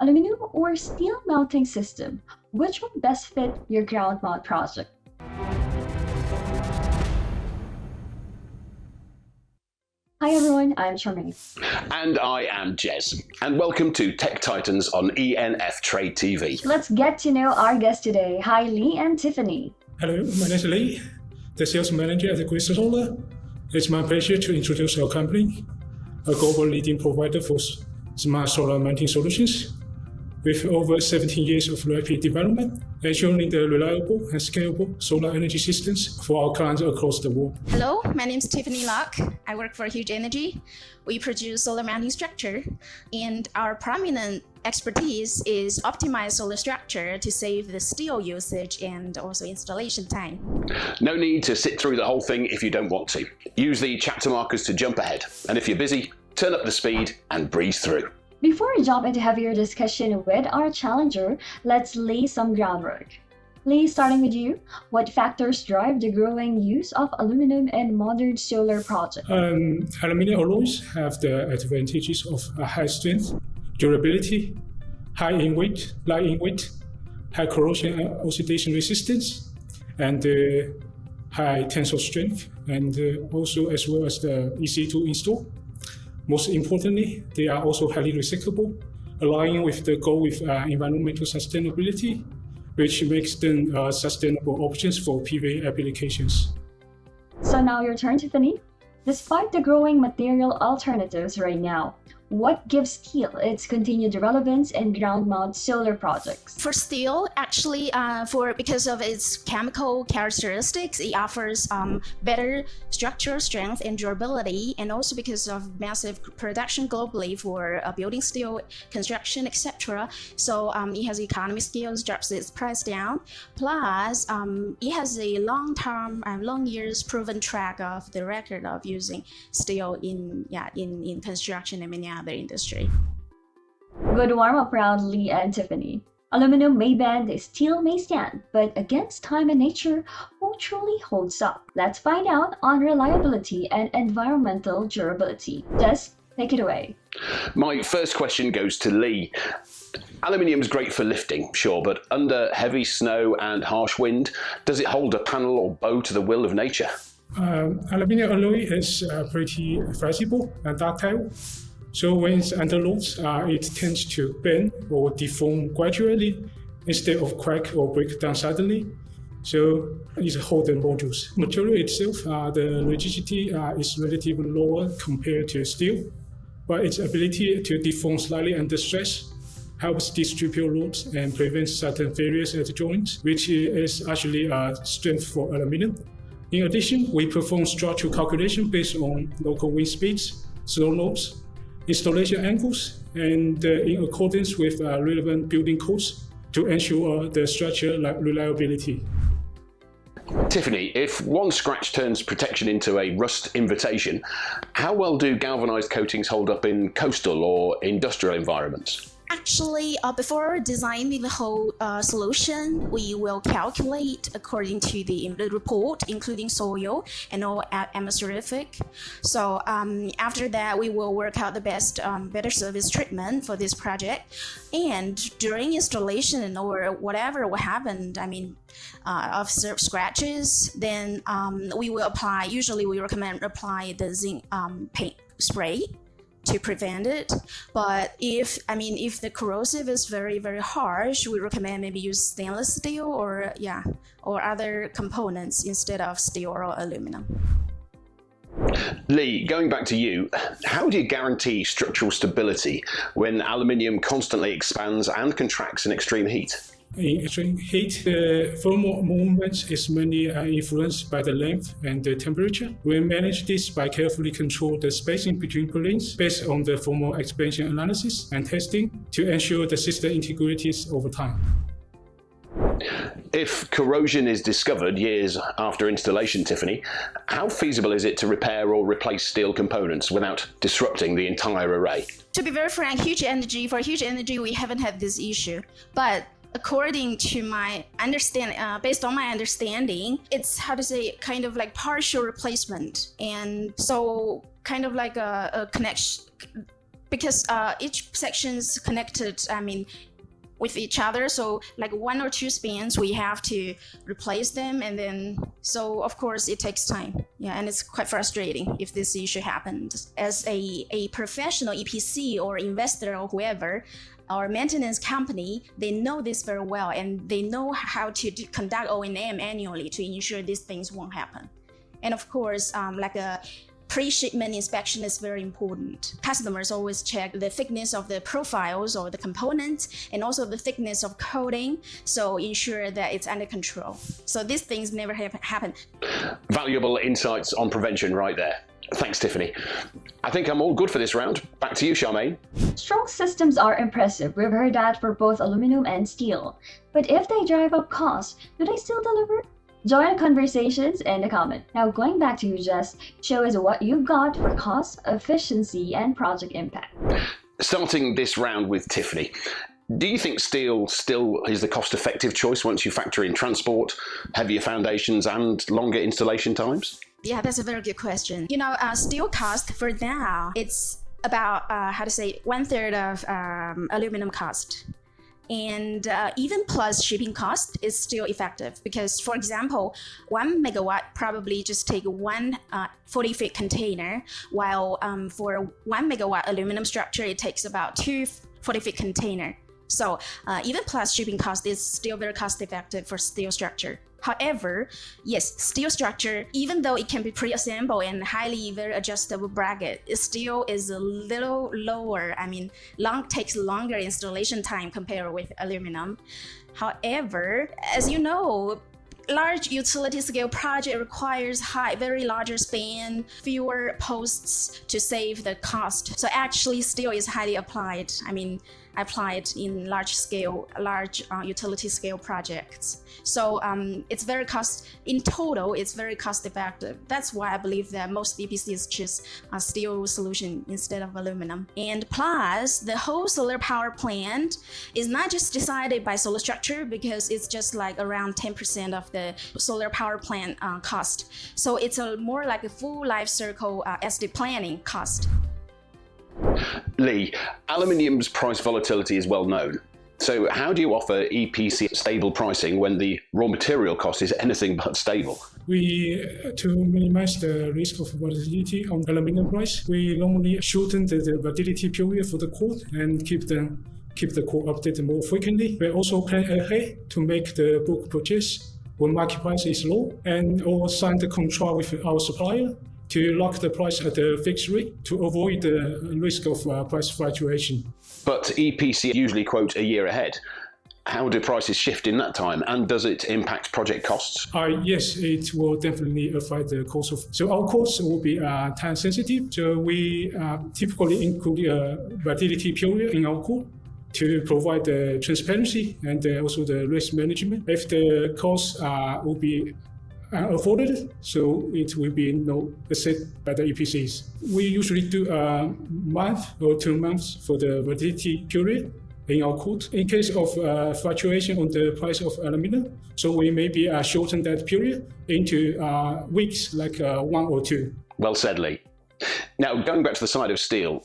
Aluminum or steel mounting system? Which one best fit your ground mount project? Hi everyone, I'm Xiamen. And I am Jez. And welcome to Tech Titans on ENF Trade TV. Let's get to know our guests today. Hi Lee and Tiffany. Hello, my name is Lee, the sales manager at Crystal Solar. It's my pleasure to introduce our company, a global leading provider for smart solar mounting solutions. With over 17 years of rapid development, ensuring the reliable and scalable solar energy systems for our clients across the world. Hello, my name is Tiffany Locke. I work for Huge Energy. We produce solar mounting structure, and our prominent expertise is optimize solar structure to save the steel usage and also installation time. No need to sit through the whole thing if you don't want to. Use the chapter markers to jump ahead. And if you're busy, turn up the speed and breeze through. Before we jump into heavier discussion with our challenger, let's lay some groundwork. Lee, starting with you, what factors drive the growing use of aluminum in modern solar projects? Aluminum alloys have the advantages of a high strength, durability, high in weight, light in weight, high corrosion and oxidation resistance, and high tensile strength, and also as well as the easy to install. Most importantly, they are also highly recyclable, aligning with the goal with environmental sustainability, which makes them sustainable options for PV applications. So now your turn, Tiffany. Despite the growing material alternatives right now, what gives steel its continued relevance in ground mount solar projects? For steel, actually, because of its chemical characteristics, it offers better structural strength and durability, and also because of massive production globally for building steel, construction, etc. So it has economy scales, drops its price down. Plus, it has a long-term, long years proven track of the record of using steel in construction and many other industry. Good warm-up round, Lee and Tiffany. Aluminum may bend, steel may stand, but against time and nature, who truly holds up? Let's find out on reliability and environmental durability. Just take it away. My first question goes to Lee. Aluminium's great for lifting, sure, but under heavy snow and harsh wind, does it hold a panel or bow to the will of nature? Aluminum alloy is pretty flexible and ductile, so when it's under load, it tends to bend or deform gradually instead of crack or break down suddenly. So it's holding modules. Material itself, the rigidity is relatively lower compared to steel, but its ability to deform slightly under stress helps distribute loads and prevent sudden failures at the joints, which is actually a strength for aluminum. In addition, we perform structural calculation based on local wind speeds, slow loads, installation angles, and in accordance with relevant building codes to ensure the structure reliability. Tiffany, if one scratch turns protection into a rust invitation, how well do galvanized coatings hold up in coastal or industrial environments? Actually, before designing the whole solution, we will calculate according to the report, including soil and all atmospheric. So after that, we will work out the best, better service treatment for this project. And during installation or whatever will happen, of scratches, then we will apply. Usually, we recommend apply the zinc paint spray to prevent it. But if the corrosive is very, very harsh, we recommend maybe use stainless steel or other components instead of steel or aluminum. Lee, going back to you, how do you guarantee structural stability when aluminium constantly expands and contracts in extreme heat? In extreme heat, the thermal movement is mainly influenced by the length and the temperature. We manage this by carefully control the spacing between planes based on the thermal expansion analysis and testing to ensure the system integrity over time. If corrosion is discovered years after installation, Tiffany, how feasible is it to repair or replace steel components without disrupting the entire array? To be very frank, for Huge Energy, we haven't had this issue, but according to my understanding, based on my understanding, it's kind of like partial replacement, and so kind of like a connection. because each section is connected, with each other. So like 1 or 2 spans, we have to replace them. And then, so of course it takes time. Yeah, and it's quite frustrating if this issue happens. As a professional EPC or investor or whoever, our maintenance company, they know this very well, and they know how to conduct O&M annually to ensure these things won't happen. And of course, like a pre-shipment inspection is very important. Customers always check the thickness of the profiles or the components, and also the thickness of coating, so ensure that it's under control. So these things never happen. Valuable insights on prevention right there. Thanks, Tiffany. I think I'm all good for this round. Back to you, Xiamen. Strong systems are impressive. We've heard that for both aluminum and steel. But if they drive up costs, do they still deliver? Join the conversations in the comment. Now going back to you, Jess, show us what you've got for cost, efficiency, and project impact. Starting this round with Tiffany. Do you think steel still is the cost-effective choice once you factor in transport, heavier foundations, and longer installation times? Yeah, that's a very good question. Steel cost for now, it's about, 1/3 of aluminum cost. And even plus shipping cost is still effective because, for example, 1 megawatt probably just take one 40-feet container, while for 1 megawatt aluminum structure, it takes about 2 40-feet container. So even plus shipping cost is still very cost effective for steel structure. However, yes, steel structure, even though it can be pre-assembled and highly very adjustable bracket, it still is a little lower. Takes longer installation time compared with aluminum. However, as you know, large utility scale project requires very larger span, fewer posts to save the cost. So actually steel is highly applied. Applied in large utility scale projects. So it's very in total, it's very cost effective. That's why I believe that most EPCs choose a steel solution instead of aluminum. And plus, the whole solar power plant is not just decided by solar structure, because it's just like around 10% of the solar power plant cost. So it's more like a full life cycle estate planning cost. Lee, aluminium's price volatility is well known. So how do you offer EPC stable pricing when the raw material cost is anything but stable? To minimize the risk of volatility on aluminum price, we normally shorten the validity period for the quote and keep the quote updated more frequently. We also plan ahead to make the book purchase when market price is low, and or sign the contract with our supplier to lock the price at a fixed rate to avoid the risk of price fluctuation. But EPC usually quote a year ahead. How do prices shift in that time, and does it impact project costs? Yes, it will definitely affect the cost of. So our costs will be time sensitive. So we typically include a validity period in our quote to provide the transparency and also the risk management. If the costs will be afforded, so it will be set by the EPCs. We usually do a month or 2 months for the validity period in our quote. In case of fluctuation on the price of aluminum, so we maybe shorten that period into weeks, like 1 or 2. Well said, Lee. Now, going back to the side of steel,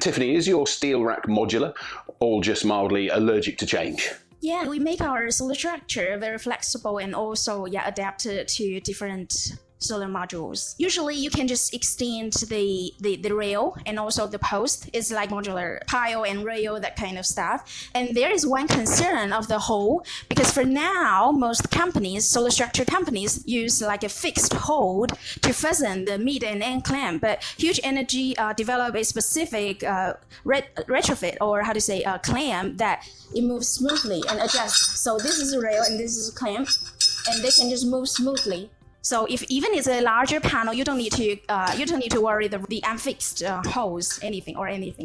Tiffany, is your steel rack modular or just mildly allergic to change? Yeah, we make our solar structure very flexible and also adapted to different solar modules. Usually you can just extend the rail and also the post. It's like modular pile and rail, that kind of stuff. And there is one concern of the whole, because for now, most companies, solar structure companies, use like a fixed hold to fasten the mid and end clamp. But Huge Energy developed a specific retrofit, or clamp that it moves smoothly and adjusts. So this is a rail and this is a clamp, and they can just move smoothly. So even it's a larger panel, you don't need to worry the unfixed holes, anything.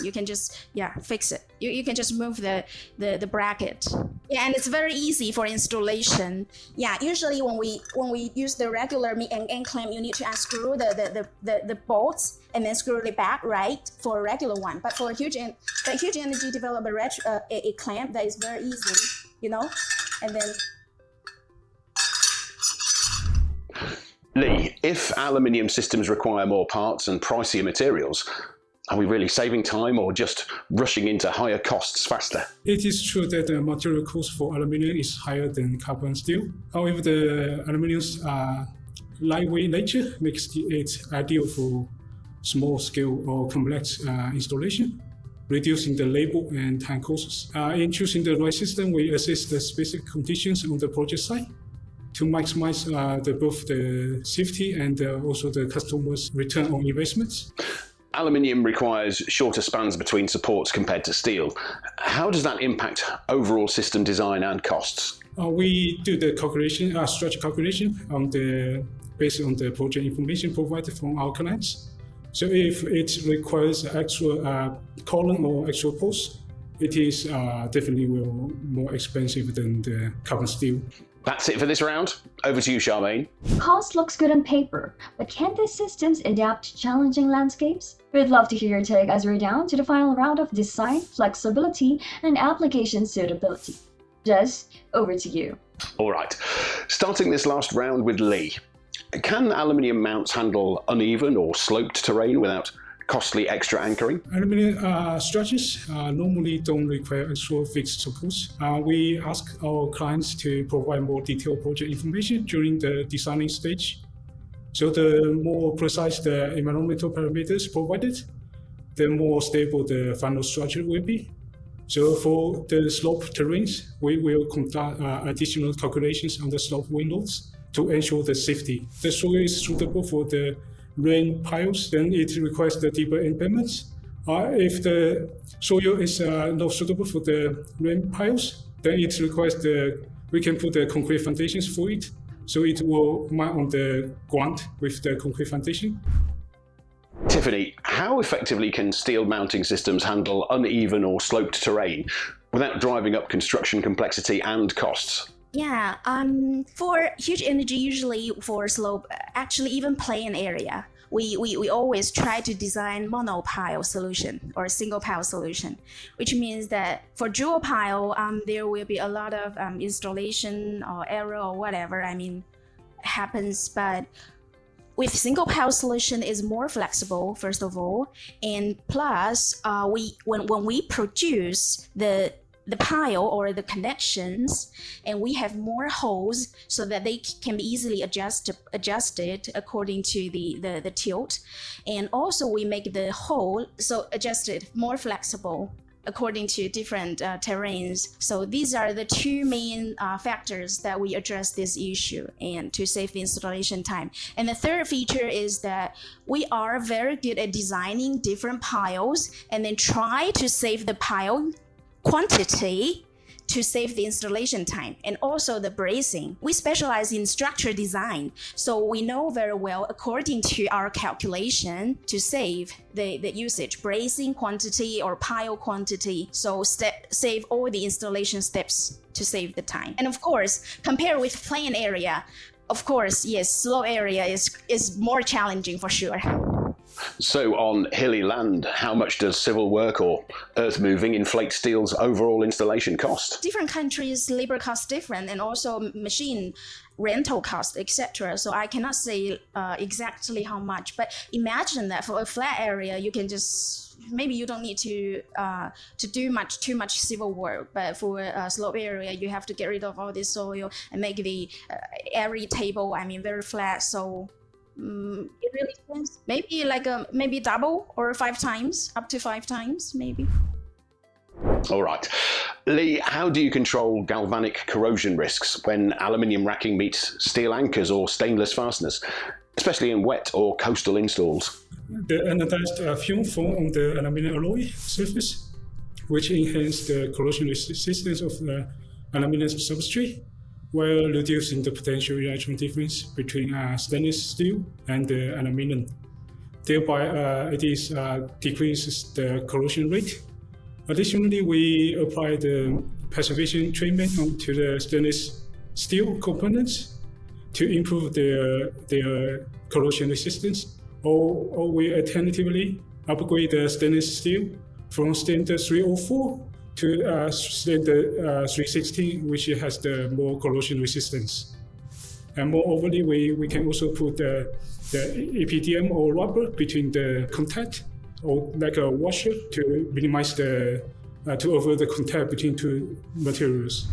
You can just fix it. You can just move the bracket. Yeah, and it's very easy for installation. Yeah, usually when we use the regular mid and end clamp, you need to unscrew the bolts and then screw it back, right, for a regular one. But for Huge Energy developed a clamp that is very easy, and then. Lee, if aluminium systems require more parts and pricier materials, Are we really saving time or just rushing into higher costs faster? It is true that the material cost for aluminium is higher than carbon steel. However, the aluminium's lightweight nature makes it ideal for small-scale or complex installation, reducing the labor and time costs. In choosing the right system, we assess the specific conditions on the project site to maximize both the safety and also the customer's return on investments. Aluminium requires shorter spans between supports compared to steel. How does that impact overall system design and costs? We do the calculation, structure calculation based on the project information provided from our clients. So if it requires actual column or actual post, it is definitely more expensive than the carbon steel. That's it for this round. Over to you, Xiamen. Cost looks good on paper, but can these systems adapt to challenging landscapes? We'd love to hear your take as we're down to the final round of design, flexibility, and application suitability. Jez, over to you. All right. Starting this last round with Lee. Can aluminium mounts handle uneven or sloped terrain without costly extra anchoring? Aluminium structures normally don't require actual fixed supports. We ask our clients to provide more detailed project information during the designing stage. So the more precise the environmental parameters provided, the more stable the final structure will be. So for the slope terrains, we will conduct additional calculations on the slope wind loads to ensure the safety. The soil is suitable for the rain piles, then it requires the deeper embedments. If the soil is not suitable for the rain piles, then it requires we can put the concrete foundations for it, so it will mount on the ground with the concrete foundation. Tiffany, how effectively can steel mounting systems handle uneven or sloped terrain without driving up construction complexity and costs? Yeah, for huge energy, usually for slope, actually even plain area, we always try to design monopile solution or single pile solution, which means that for dual pile, there will be a lot of installation or error or whatever, happens, but with single pile solution is more flexible, first of all, and plus, when we produce the pile or the connections, and we have more holes so that they can be easily adjusted according to the tilt, and also we make the hole so adjusted more flexible according to different terrains. So these are the two main factors that we address this issue and to save the installation time. And the third feature is that we are very good at designing different piles and then try to save the pile quantity to save the installation time, and also the bracing. We specialize in structure design, so we know very well according to our calculation to save the usage, bracing quantity or pile quantity, so save all the installation steps to save the time. And of course, compare with plain area, of course, yes, slow area is more challenging for sure. So on hilly land, how much does civil work or earth moving inflate steel's overall installation cost? Different countries' labor costs different, and also machine rental cost, etc. So I cannot say exactly how much, but imagine that for a flat area, you can just maybe you don't need to do too much civil work, but for a slope area, you have to get rid of all this soil and make the area table, very flat. So it really depends. Maybe maybe double or 5 times, up to 5 times, maybe. All right. Lee, how do you control galvanic corrosion risks when aluminium racking meets steel anchors or stainless fasteners, especially in wet or coastal installs? The anodized film form on the aluminium alloy surface, which enhances the corrosion resistance of the aluminium substrate, while reducing the potential reaction difference between stainless steel and aluminium. Thereby, it decreases the corrosion rate. Additionally, we apply the preservation treatment onto the stainless steel components to improve their corrosion resistance, or we alternatively upgrade the stainless steel from standard 304 to standard 316, which has the more corrosion resistance. And moreover, we can also put the EPDM or rubber between the contact, or like a washer to minimize to avoid the contact between two materials.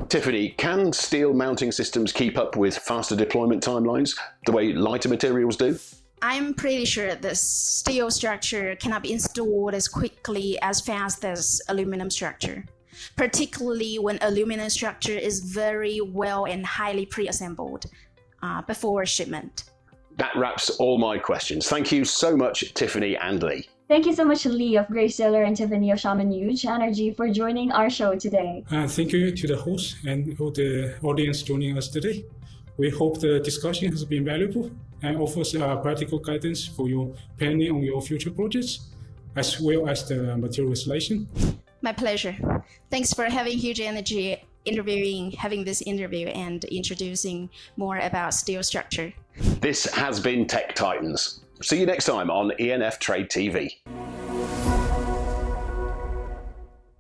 Tiffany, can steel mounting systems keep up with faster deployment timelines the way lighter materials do? I'm pretty sure the steel structure cannot be installed as quickly as fast as aluminum structure, particularly when aluminum structure is very well and highly pre-assembled before shipment. That wraps all my questions. Thank you so much, Tiffany and Lee. Thank you so much, Lee of Grace Sailor and Tiffany of Xiamen Huge Energy, for joining our show today. Thank you to the host and all the audience joining us today. We hope the discussion has been valuable and offers practical guidance for your planning on your future projects, as well as the material selection. My pleasure. Thanks for having Huge Energy having this interview and introducing more about steel structure. This has been Tech Titans. See you next time on ENF Trade TV.